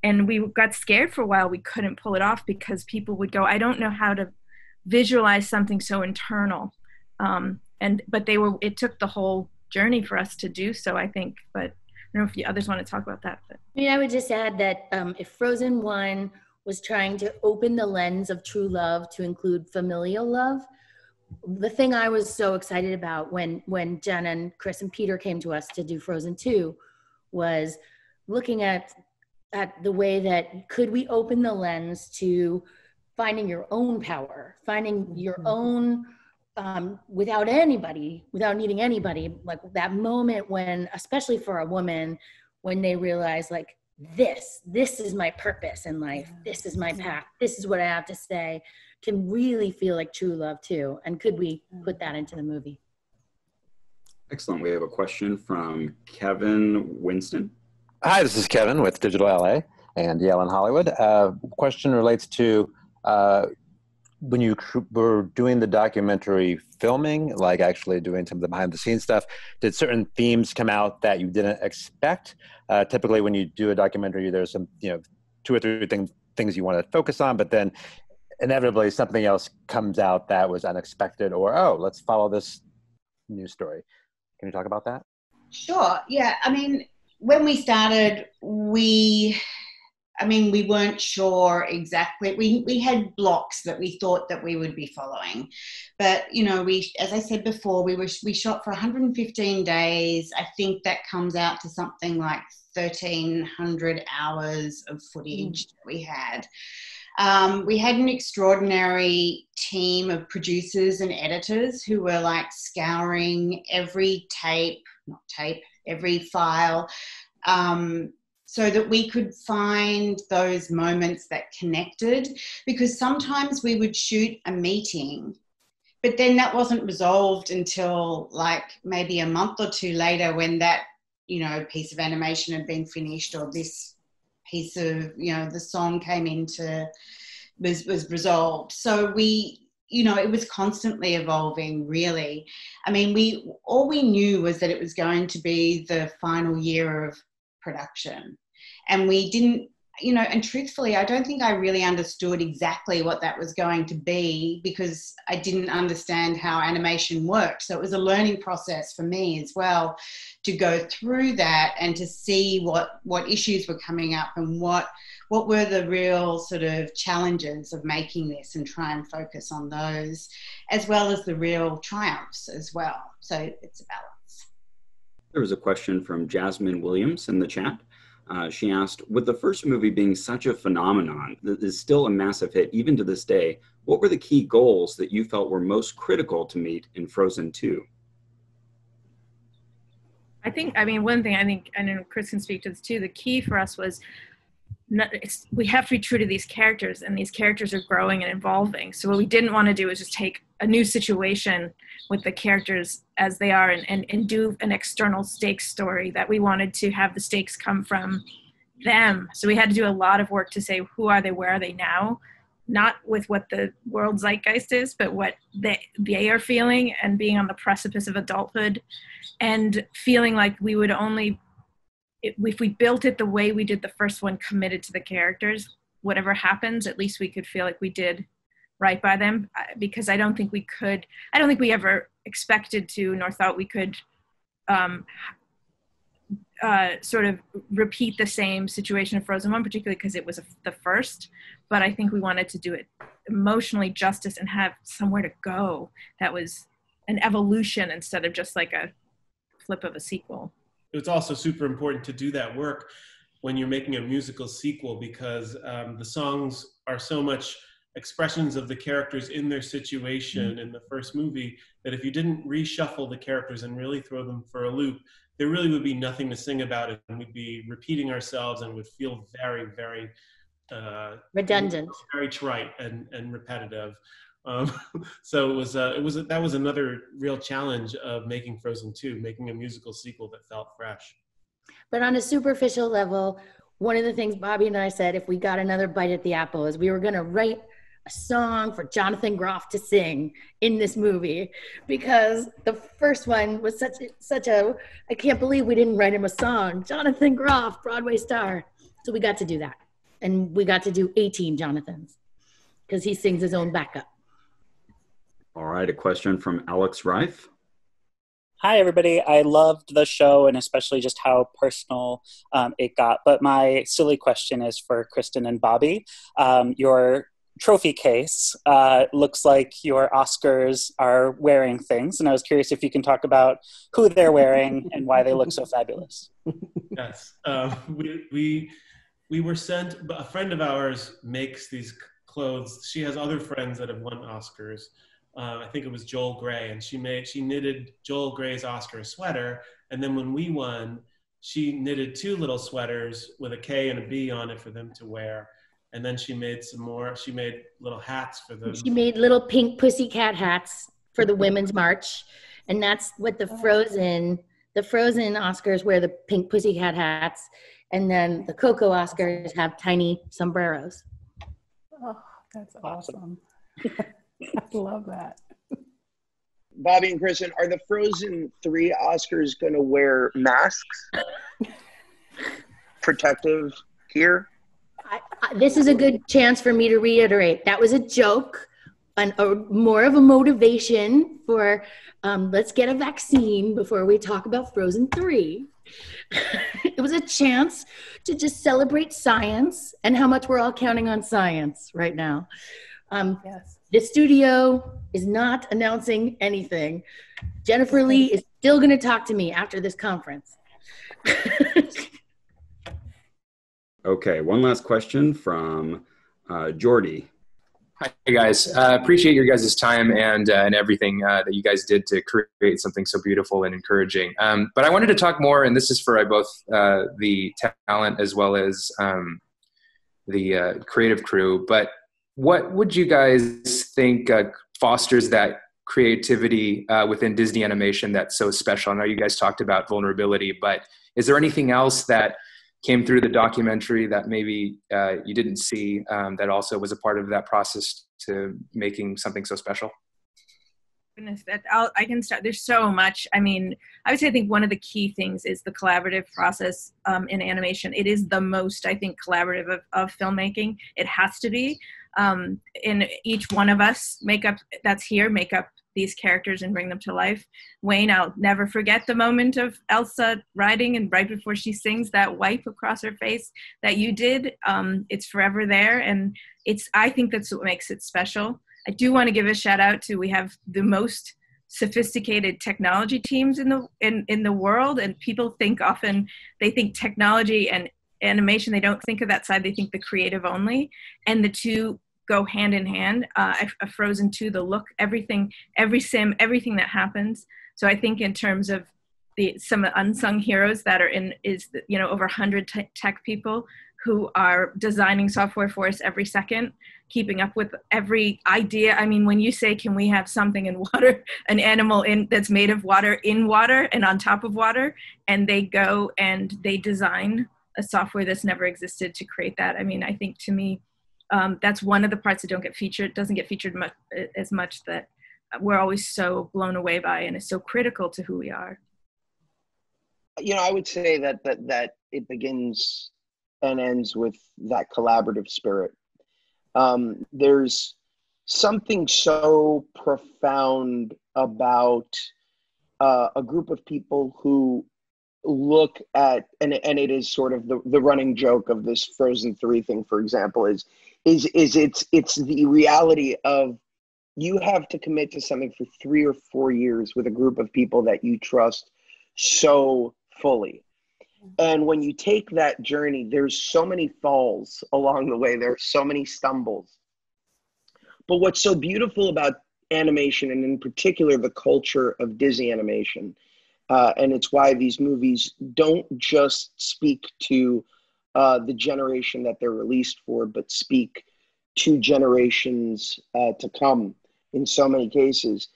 And we got scared for a while. We couldn't pull it off because people would go, I don't know how to visualize something so internal. But it took the whole journey for us to do so, I think. But I don't know if the others want to talk about that. But. I would just add that if Frozen 1 was trying to open the lens of true love to include familial love, the thing I was so excited about when Jen and Chris and Peter came to us to do Frozen 2 was looking at the way that could we open the lens to finding your own power, finding your own without needing anybody, like that moment when, especially for a woman, when they realize like, this is my purpose in life, this is my path, this is what I have to say, can really feel like true love too. And could we put that into the movie? Excellent. We have a question from Kevin Winston. Hi, this is Kevin with Digital LA and Yale in Hollywood. Question relates to when you were doing the documentary filming, like actually doing some of the behind the scenes stuff, did certain themes come out that you didn't expect? Typically when you do a documentary, there's some, two or three things you want to focus on, but then inevitably something else comes out that was unexpected, or, oh, let's follow this news story. Can you talk about that? Sure. Yeah. I mean, when we started, we weren't sure exactly. We had blocks that we thought that we would be following, but as I said before, we shot for 115 days. I think that comes out to something like 1,300 hours of footage that we had. We had an extraordinary team of producers and editors who were like scouring every every file, so that we could find those moments that connected, because sometimes we would shoot a meeting, but then that wasn't resolved until like maybe a month or two later, when that, piece of animation had been finished, or this piece of, the song was resolved. So it was constantly evolving, really. I mean, all we knew was that it was going to be the final year of production. And we didn't, and truthfully, I don't think I really understood exactly what that was going to be, because I didn't understand how animation worked. So it was a learning process for me as well, to go through that and to see what issues were coming up and what were the real sort of challenges of making this, and try and focus on those, as well as the real triumphs as well. So it's a balance. There was a question from Jasmine Williams in the chat. She asked, with the first movie being such a phenomenon that is still a massive hit even to this day, what were the key goals that you felt were most critical to meet in Frozen 2? One thing I know Chris can speak to this too, the key for us was we have to be true to these characters, and these characters are growing and evolving. So what we didn't want to do is just take a new situation with the characters as they are and do an external stakes story. That we wanted to have the stakes come from them. So we had to do a lot of work to say, who are they, where are they now? Not with what the world zeitgeist is, but what they are feeling, and being on the precipice of adulthood, and feeling like we would only, if we built it the way we did the first one, committed to the characters, whatever happens, at least we could feel like we did right by them. Because I don't think we ever expected to, nor thought we could sort of repeat the same situation of Frozen 1, particularly because it was the first. But I think we wanted to do it emotionally justice and have somewhere to go that was an evolution instead of just like a flip of a sequel. It's also super important to do that work when you're making a musical sequel, because the songs are so much expressions of the characters in their situation in the first movie, that if you didn't reshuffle the characters and really throw them for a loop, there really would be nothing to sing about it, and we'd be repeating ourselves and would feel very, very redundant, very trite and repetitive. So that was another real challenge of making Frozen 2, making a musical sequel that felt fresh. But on a superficial level, one of the things Bobby and I said, if we got another bite at the apple, is we were going to write a song for Jonathan Groff to sing in this movie, because the first one was such a I can't believe we didn't write him a song. Jonathan Groff, Broadway star. So we got to do that. And we got to do 18 Jonathans, because he sings his own backup. All right, a question from Alex Reif. Hi, everybody. I loved the show, and especially just how personal it got. But my silly question is for Kristen and Bobby. Your trophy case looks like your Oscars are wearing things, and I was curious if you can talk about who they're wearing and why they look so fabulous. Yes. We were sent, a friend of ours makes these clothes. She has other friends that have won Oscars. I think it was Joel Grey, and she knitted Joel Grey's Oscar sweater, and then when we won, she knitted 2 little sweaters with a K and a B on it for them to wear, and then she made some more. She made little hats for them. She made little pink pussycat hats for the Women's March, and that's what the Frozen Oscars wear, the pink pussycat hats, and then the Coco Oscars have tiny sombreros. Oh, that's awesome. I love that. Bobby and Kristen, are the Frozen 3 Oscars going to wear masks? Protective gear? This is a good chance for me to reiterate. That was a joke, more of a motivation for let's get a vaccine before we talk about Frozen 3. It was a chance to just celebrate science and how much we're all counting on science right now. Yes. The studio is not announcing anything. Jennifer Lee is still going to talk to me after this conference. Okay, one last question from Jordy. Hi guys, appreciate your guys' time and everything that you guys did to create something so beautiful and encouraging. But I wanted to talk more, and this is for both the talent as well as the creative crew. But what would you guys think fosters that creativity within Disney animation that's so special? I know you guys talked about vulnerability, but is there anything else that came through the documentary that maybe you didn't see that also was a part of that process to making something so special? Goodness, I can start. There's so much. I mean, I would say I think one of the key things is the collaborative process in animation. It is the most, I think, collaborative of filmmaking. It has to be. In each one of us make up these characters and bring them to life. Wayne, I'll never forget the moment of Elsa riding, and right before she sings that wipe across her face that you did. It's forever there, and I think that's what makes it special. I do want to give a shout out to, we have the most sophisticated technology teams in the world, and people think often, they think technology and animation, they don't think of that side, they think the creative only, and the two go hand in hand. A Frozen 2, the look, everything, every sim, everything that happens. So I think in terms of some unsung heroes that are over 100 tech people who are designing software for us every second, keeping up with every idea. I mean, when you say, can we have something in water, an animal that's made of water, in water and on top of water, and they go and they design a software that's never existed to create that. I mean, I think to me, that's one of the parts that doesn't get featured as much, that we're always so blown away by and is so critical to who we are. I would say that it begins and ends with that collaborative spirit. There's something so profound about a group of people who look at, and it is sort of the running joke of this Frozen 3 thing, for example, is it's the reality of, you have to commit to something for 3 or 4 years with a group of people that you trust so fully. And when you take that journey, there's so many falls along the way. There are so many stumbles. But what's so beautiful about animation, and in particular the culture of Disney animation, and it's why these movies don't just speak to the generation that they're released for, but speak to generations to come in so many cases,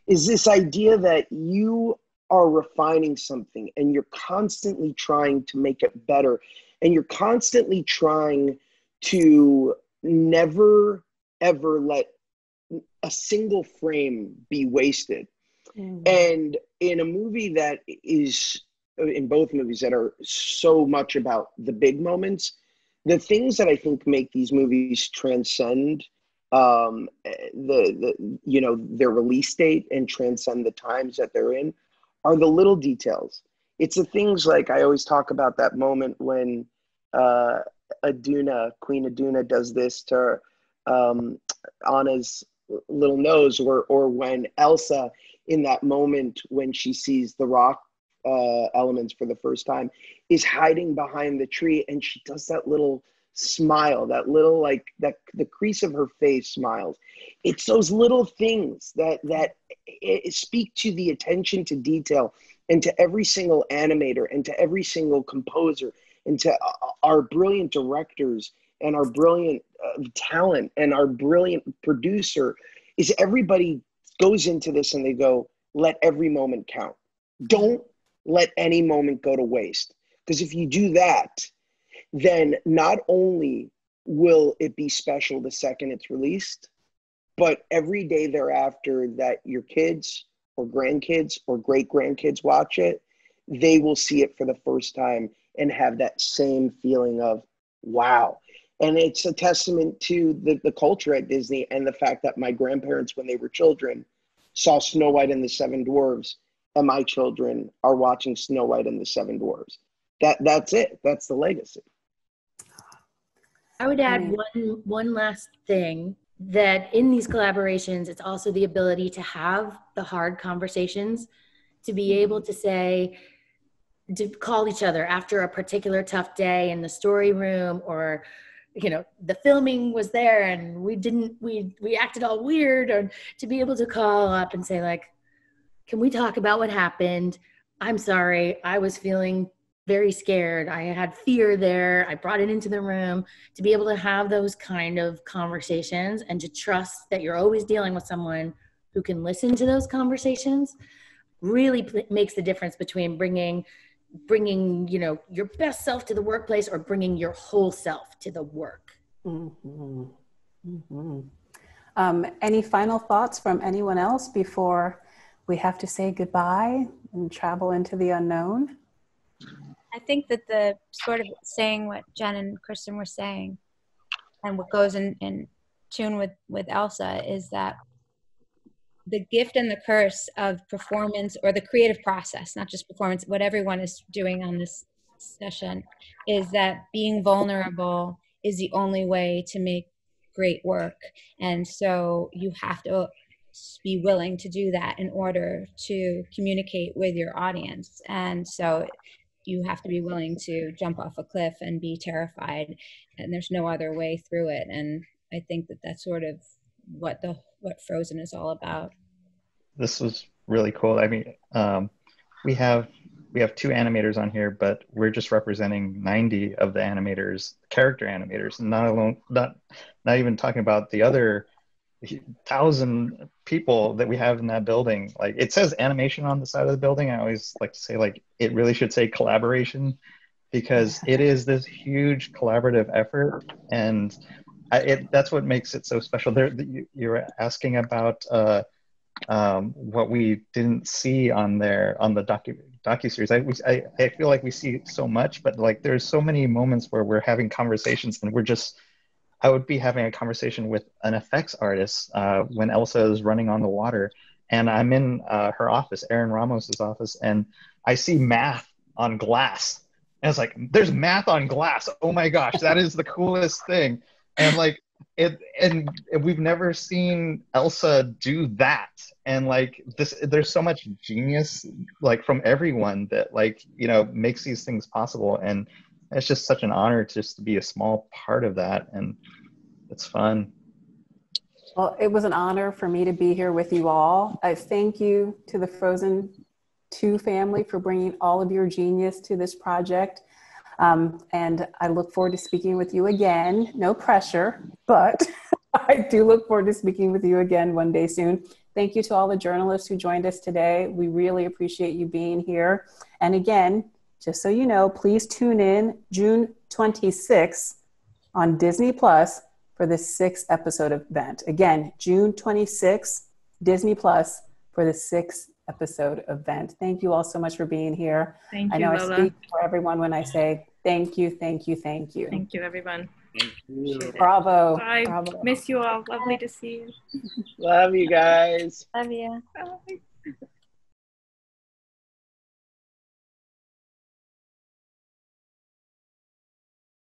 is this idea that you are refining something and you're constantly trying to make it better, and you're constantly trying to never, ever let a single frame be wasted. And in a movie that is, in both movies that are so much about the big moments, the things that I think make these movies transcend their release date and transcend the times that they're in are the little details. It's the things like, I always talk about that moment when Queen Aduna does this to Anna's little nose, or when Elsa, in that moment when she sees the rock elements for the first time, is hiding behind the tree, and she does that little smile, that little, like, that the crease of her face smiles. It's those little things that speak to the attention to detail, and to every single animator, and to every single composer, and to our brilliant directors, and our brilliant talent, and our brilliant producer, is everybody goes into this and they go, let every moment count. Don't let any moment go to waste. Because if you do that, then not only will it be special the second it's released, But every day thereafter that your kids or grandkids or great grandkids watch it, they will see it for the first time and have that same feeling of, wow. And it's a testament to the culture at Disney and the fact that my grandparents, when they were children, saw Snow White and the Seven Dwarfs, and my children are watching Snow White and the Seven Dwarfs. That's it. That's the legacy. I would add one last thing, that in these collaborations, it's also the ability to have the hard conversations, to be able to say, to call each other after a particular tough day in the story room, or, you know, the filming was there and we acted all weird, or to be able to call up and say, like, can we talk about what happened? I'm sorry, I was feeling very scared. I had fear there. I brought it into the room. To be able to have those kind of conversations and to trust that you're always dealing with someone who can listen to those conversations really makes the difference between bringing, you know, your best self to the workplace or bringing your whole self to the work. Mm-hmm. Mm-hmm. Any final thoughts from anyone else before we have to say goodbye and travel into the unknown? I think that the sort of saying what Jen and Kristen were saying, and what goes in tune with Elsa, is that the gift and the curse of performance, or the creative process, not just performance, what everyone is doing on this session, is that being vulnerable is the only way to make great work. And so you have to be willing to do that in order to communicate with your audience. And so you have to be willing to jump off a cliff and be terrified, and there's no other way through it. And I think that that's sort of what Frozen is all about. This was really cool. I mean, we have 2 animators on here, but we're just representing 90 of the animators, character animators, not even talking about the other 1,000 people that we have in that building. Like, it says animation on the side of the building. I always like to say, like, it really should say collaboration, because it is this huge collaborative effort, and that's what makes it so special. You're asking about what we didn't see on the docuseries. I feel like we see so much, but like there's so many moments where we're having conversations and I would be having a conversation with an effects artist when Elsa is running on the water, and I'm in her office, Erin Ramos's office, and I see math on glass. And it's like, there's math on glass. Oh my gosh, that is the coolest thing. And like and we've never seen Elsa do that. And like there's so much genius like from everyone that, like, you know, makes these things possible. And it's just such an honor just to be a small part of that, and it's fun. Well, it was an honor for me to be here with you all. I thank you to the Frozen 2 family for bringing all of your genius to this project. And I look forward to speaking with you again. No pressure, but I do look forward to speaking with you again one day soon. Thank you to all the journalists who joined us today. We really appreciate you being here. And again, just so you know, please tune in June 26th on Disney Plus for the 6th episode event. Again, June 26th, Disney Plus for the 6th episode event. Thank you all so much for being here. Thank you, I know Lola. I speak for everyone when I say thank you, thank you, thank you. Thank you, everyone. Thank you. Bravo. Bye. Bravo. Miss you all. Lovely to see you. Love you guys. Love you. Bye.